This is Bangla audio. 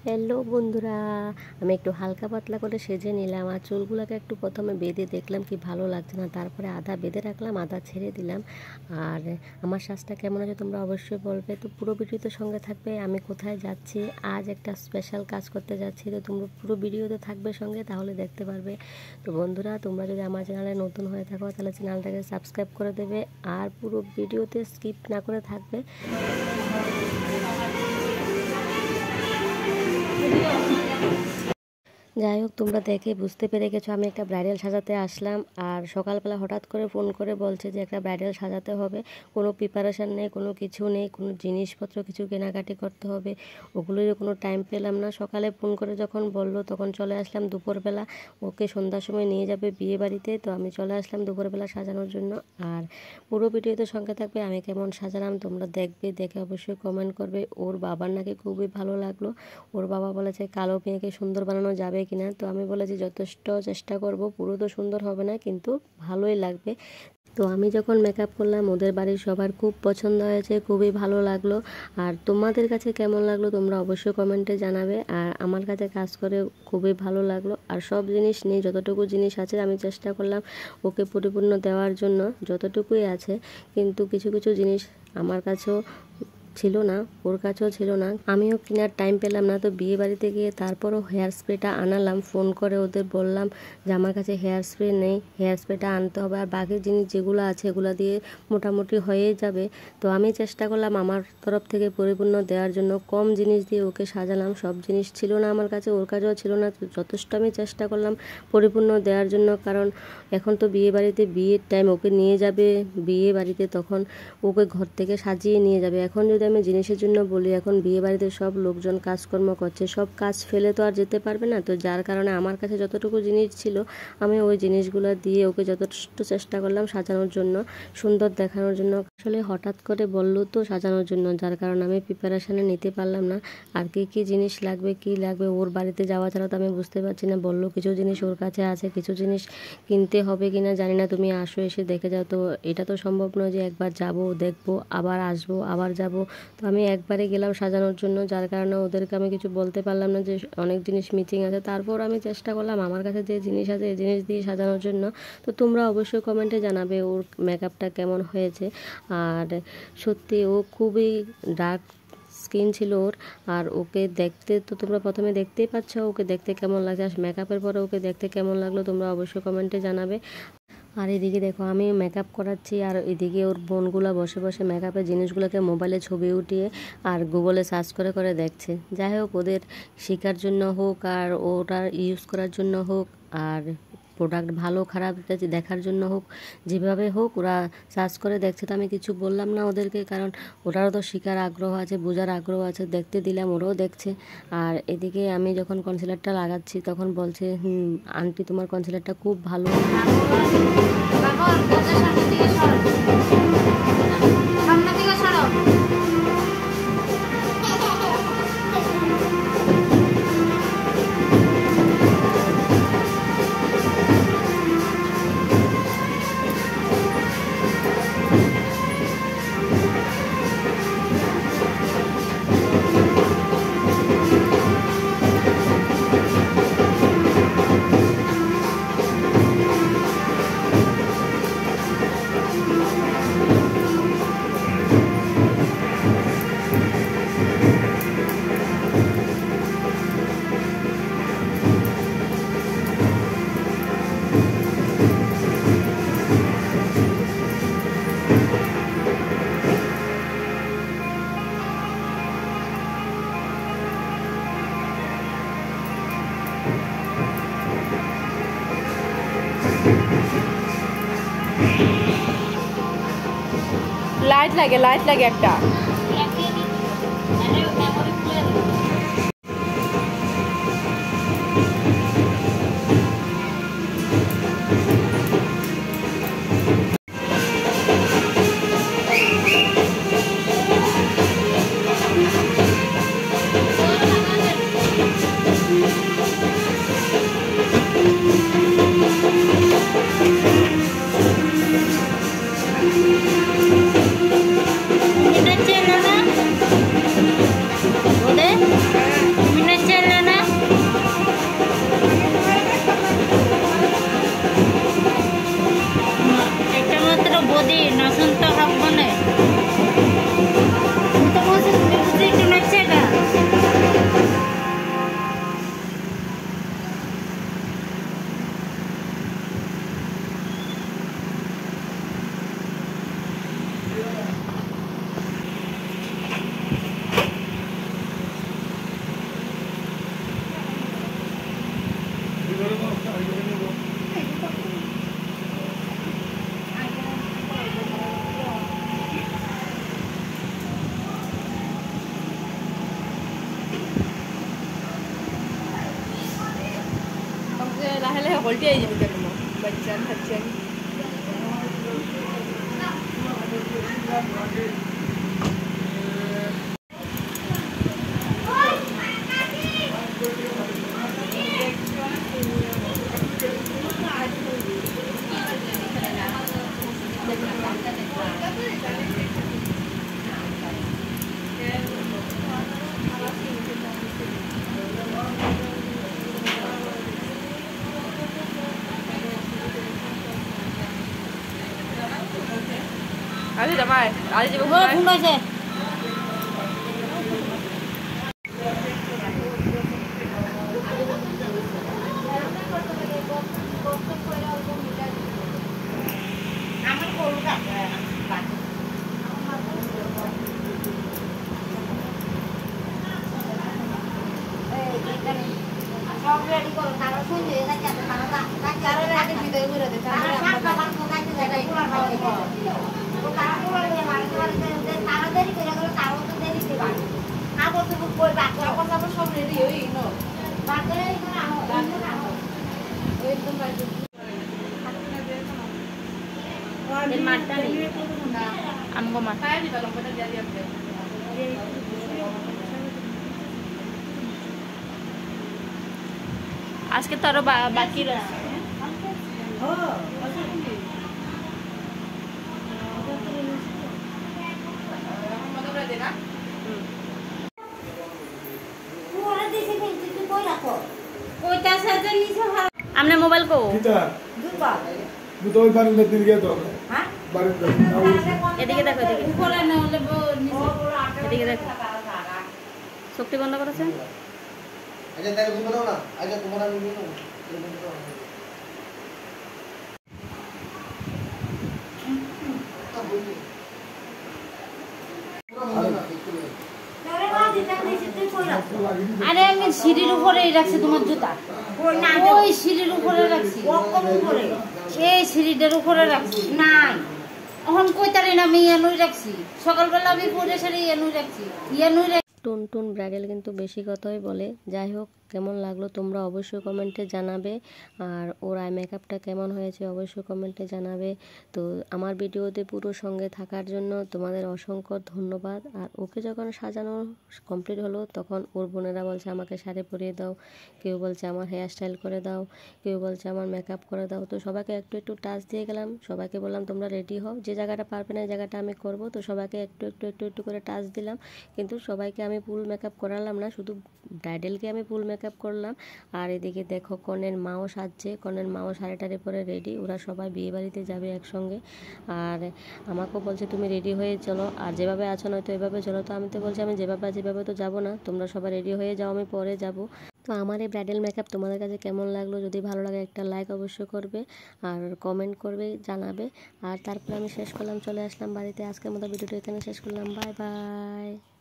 হ্যালো বন্ধুরা, আমি একটু হালকা পাতলা করে সেজে নিলাম। আর চুলগুলোকে একটু প্রথমে বেঁধে দেখলাম কি ভালো লাগছে না, তারপরে আধা বেঁধে রাখলাম, আধা ছেড়ে দিলাম। আর আমার সাজটা কেমন আছে তোমরা অবশ্যই বলবে। তো পুরো ভিডিওতে সঙ্গে থাকবে। আমি কোথায় যাচ্ছি, আজ একটা স্পেশাল কাজ করতে যাচ্ছি, তো তোমরা পুরো ভিডিওতে থাকবে সঙ্গে, তাহলে দেখতে পারবে। তো বন্ধুরা, তোমরা যদি আমার চ্যানেলে নতুন হয়ে থাকো তাহলে চ্যানেলটাকে সাবস্ক্রাইব করে দেবে আর পুরো ভিডিওতে স্কিপ না করে থাকবে। যাই হোক, তোমরা দেখে বুঝতে পেরে গেছো আমি একটা ব্রাইডাল সাজাতে আসলাম। আর সকালবেলা হঠাৎ করে ফোন করে বলছে যে একটা ব্রাইডাল সাজাতে হবে, কোনো প্রিপারেশান নেই, কোনো কিছু নেই, কোনো জিনিসপত্র কিছু কেনাকাটি করতে হবে, ওগুলোর কোনো টাইম পেলাম না। সকালে ফোন করে যখন বললো তখন চলে আসলাম দুপুরবেলা। ওকে সন্ধ্যার সময় নিয়ে যাবে বিয়ে বাড়িতে, তো আমি চলে আসলাম দুপুরবেলা সাজানোর জন্য। আর পুরো ভিডিওতে সঙ্গে থাকবে আমি কেমন সাজালাম তোমরা দেখবে, দেখে অবশ্যই কমেন্ট করবে। ওর বাবার নাকি খুবই ভালো লাগলো। ওর বাবা বলেছে কালো মেয়েকে সুন্দর বানানো যাবে কিনা, তো আমি বলেছি যথেষ্ট চেষ্টা করব, পুরো তো সুন্দর হবে না কিন্তু ভালোই লাগবে। তো আমি যখন মেকআপ করলাম ওদের বাড়ির সবার খুব পছন্দ হয়েছে, খুবই ভালো লাগলো। আর তোমাদের কাছে কেমন লাগলো তোমরা অবশ্যই কমেন্টে জানাবে। আর আমার কাছে কাজ করে খুবই ভালো লাগলো। আর সব জিনিস নিয়ে যতটুকু জিনিস আছে আমি চেষ্টা করলাম ওকে পরিপূর্ণ দেওয়ার জন্য, যতটুকুই আছে। কিন্তু কিছু কিছু জিনিস আমার কাছেও ছিল না, ওর কাছেও ছিল না, আমিও কেনার টাইম পেলাম না। তো বিয়ে বাড়িতে গিয়ে তারপরও হেয়ার স্প্রেটা আনালাম, ফোন করে ওদের বললাম যে আমার কাছে হেয়ার স্প্রে নেই, হেয়ার স্প্রেটা আনতে হবে। আর বাকি জিনিস যেগুলো আছে এগুলো দিয়ে মোটামুটি হয়েই যাবে। তো আমি চেষ্টা করলাম আমার তরফ থেকে পরিপূর্ণ দেওয়ার জন্য, কম জিনিস দিয়ে ওকে সাজালাম। সব জিনিস ছিল না আমার কাছে, ওর কাছেও ছিল না, তো যথেষ্ট আমি চেষ্টা করলাম পরিপূর্ণ দেওয়ার জন্য। কারণ এখন তো বিয়ে বাড়িতে বিয়ের টাইম, ওকে নিয়ে যাবে বিয়ে বাড়িতে, তখন ওকে ঘর থেকে সাজিয়ে নিয়ে যাবে। এখন যদি আমি জিনিসের জন্য বলি, এখন বিয়ে বাড়িতে সব লোকজন কাজকর্ম করছে, সব কাজ ফেলে তো আর যেতে পারবে না। তো যার কারণে আমার কাছে যতটুকু জিনিস ছিল আমি ওই জিনিসগুলো দিয়ে ওকে যথেষ্ট চেষ্টা করলাম সাজানোর জন্য, সুন্দর দেখানোর জন্য। আসলে হঠাৎ করে বললো তো সাজানোর জন্য, যার কারণে আমি প্রিপারেশানে নিতে পারলাম না। আর কী জিনিস লাগবে কী লাগবে ওর বাড়িতে যাওয়া ছাড়া তো আমি বুঝতে পারছি না। বললো কিছু জিনিস ওর কাছে আছে, কিছু জিনিস কিনতে হবে কিনা জানি না, তুমি আসো এসে দেখে যাও। তো এটা তো সম্ভব নয় যে একবার যাব দেখবো আবার আসবো আবার যাব। তো আমি একবারে গেলাম সাজানোর জন্য, যার কারণে ওদেরকে আমি কিছু বলতে পারলাম না যে অনেক জিনিস মিটিং আছে। তারপর আমি চেষ্টা করলাম আমার কাছে যে জিনিস আছে এই জিনিস দিয়ে সাজানোর জন্য। তো তোমরা অবশ্যই কমেন্টে জানাবে ওর মেকআপটা কেমন হয়েছে। আর সত্যি ও খুবই ডার্ক স্কিন ছিল ওর। আর ওকে দেখতে তো তোমরা প্রথমে দেখতেই পাচ্ছ ওকে দেখতে কেমন লাগছে, আর মেকআপের পরে ওকে দেখতে কেমন লাগলো তোমরা অবশ্যই কমেন্টে জানাবে। আর এদিকে দেখো আমি মেকআপ করাচ্ছি, আর এদিকে ওর বোনগুলো বসে বসে মেকআপের জিনিসগুলোকে মোবাইলে ছবি উঠিয়ে আর গুগলে সার্চ করে করে দেখছে। যাই হোক, ওদের শেখার জন্য হোক আর ওটা ইউজ করার জন্য হোক, আর প্রোডাক্ট ভালো খারাপ দেখার জন্য হোক, যেভাবে হোক ওরা সার্চ করে দেখছে। তো আমি কিছু বললাম না ওদেরকে, কারণ ওরাও তো শেখার আগ্রহ আছে, বোঝার আগ্রহ আছে, দেখতে দিলাম ওরাও দেখছে। আর এদিকে আমি যখন কনসিলারটা লাগাচ্ছি তখন বলছে আন্টি তোমার কনসিলারটা খুব ভালো। লাইট লাগে একটা। Minat channel লাহে লাহে গল্টি আই যাবি কেন বাচ্চা খাচ্ছেন আজি যাবাই আজি যাব ফোন পাইছে আমগো মা আজকে তো আরো বাকি রয়েছে আমনে মোবাইল কো দুটো ওই বারের দিকে গিয়ে তো হ্যাঁ বারের এদিকে দেখো এদিকে উপরে না হলে এদিকে দেখো শক্তি বন্ধ করেছে আচ্ছা তাহলে বন্ধ দাও না আচ্ছা তোমার আমি নিয়ে নেব আরে আমি সিঁড়ির উপরেই রাখছি তোমার জুতা ওই সিঁড়ির উপরে রাখছি এই সিঁড়িটার উপরে রাখছি নাই এখন কইতারি না আমি ইয়ানুই রাখছি সকালবেলা আমি পরে সারি ইয়ানুই রাখছি ইয়ানুই টুনটুন ব্রাইডাল কিন্তু বেশি কথাই বলে। যাই হোক, কেমন লাগলো তোমরা অবশ্যই কমেন্টে জানাবে, আর ওর আই মেকআপটা কেমন হয়েছে অবশ্যই কমেন্টে জানাবে। তো আমার ভিডিওতে পুরো সঙ্গে থাকার জন্য তোমাদের অসংখ্য ধন্যবাদ। আর ওকে যখন সাজানো কমপ্লিট হলো তখন ওর বোনেরা বলছে আমাকে শাড়ি পরিয়ে দাও, কেউ বলছে আমার হেয়ার স্টাইল করে দাও, কেউ বলছে আমার মেকআপ করে দাও। তো সবাইকে একটু একটু টাচ দিয়ে গেলাম, সবাইকে বললাম তোমরা রেডি হও, যে জায়গাটা পারবে না এই জায়গাটা আমি করব। তো সবাইকে একটু একটু একটু একটু করে টাচ দিলাম, কিন্তু সবাইকে আমি ফুল মেকআপ করালাম না, শুধু ব্রাইডালকে আমি ফুল মেকআপ করলাম। আর এদিকে দেখো কনের মাও সাজছে, কনের মাও শাড়ি টাড়ি পরে রেডি, ওরা সবাই বিয়ে বাড়িতে যাবে একসঙ্গে। আর আমাকেও বলছে তুমি রেডি হয়ে চলো, আর যেভাবে আছো নয়তো এভাবে চলো। তো আমি তো বলছি আমি যেভাবে আছি যেভাবে তো যাবো না, তোমরা সবাই রেডি হয়ে যাও, আমি পরে যাব। তো আমার এই ব্রাইডাল মেকআপ তোমাদের কাছে কেমন লাগলো, যদি ভালো লাগে একটা লাইক অবশ্যই করবে আর কমেন্ট করবে, জানাবে। আর তারপরে আমি শেষ করলাম, চলে আসলাম বাড়িতে। আজকের মতো ভিডিওটা এখানে শেষ করলাম, বাই বাই।